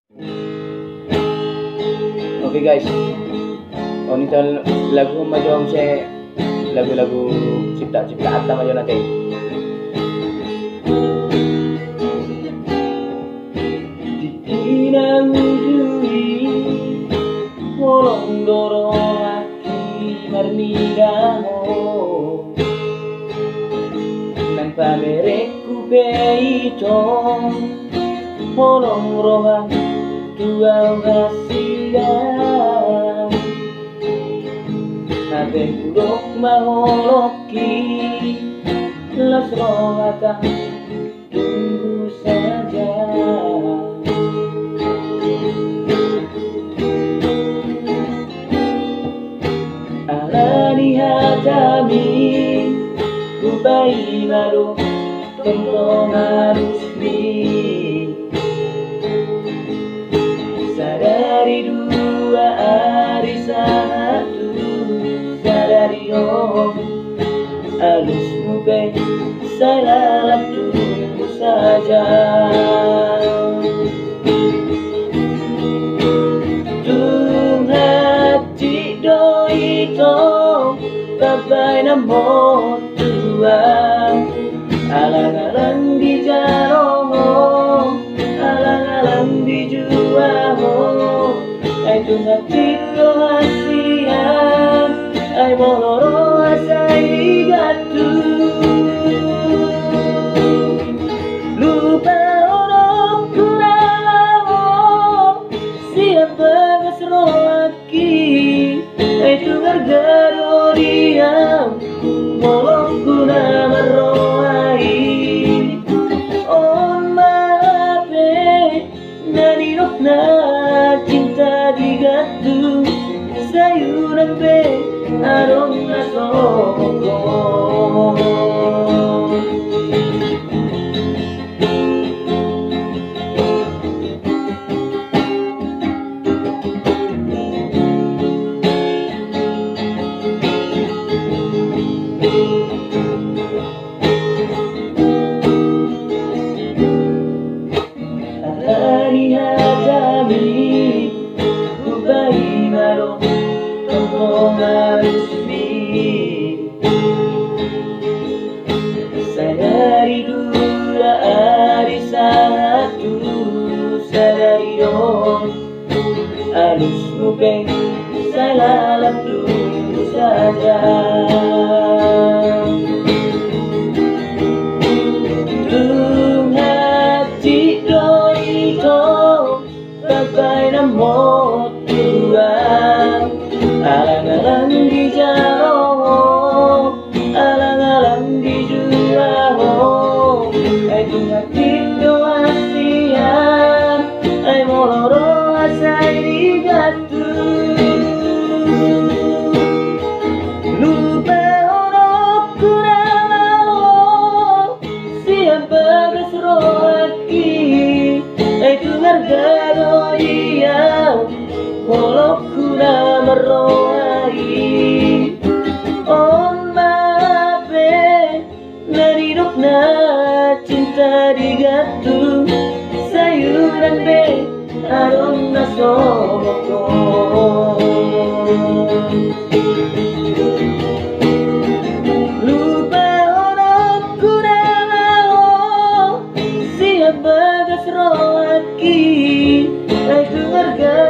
Oke guys, wanita lagu macam saya lagu-lagu cipta-ciptaan macam nanti. Dinamudui molong doro hati marnidaho nan pamereku peito molong roha dua hasilan nate kurok maholoki las rohata tunggu saja. Alani hatami kubai baru tentang harusmi sadari dua hari satu sadari alus mukai salah tunggu saja. Babai namo tua alang-alang di jaromo alang-alang di juaho ay tungatik ko hasian ay moloro asay gatu lupa orang kurao siapa ngasro aki ay tungar diam molongku nama roai on mape nani rokna cinta digatu sayuran pe arong nasoko. Alani hatami kubai baru tentang harusmi sadari dua hari satu sadari alus mukai salah tunggu saja. Babai namo tua alang-alang di jauh alang-alang di juaho ay tungatik doa siang ay moloro asay digatu lupa orang kurao siapa gasro aki ay tungargado molokku nama roai on mape narirokna cinta digatu sayuran be arong nasoko. Lupa orang kurao siapa gasro aki ay tungarga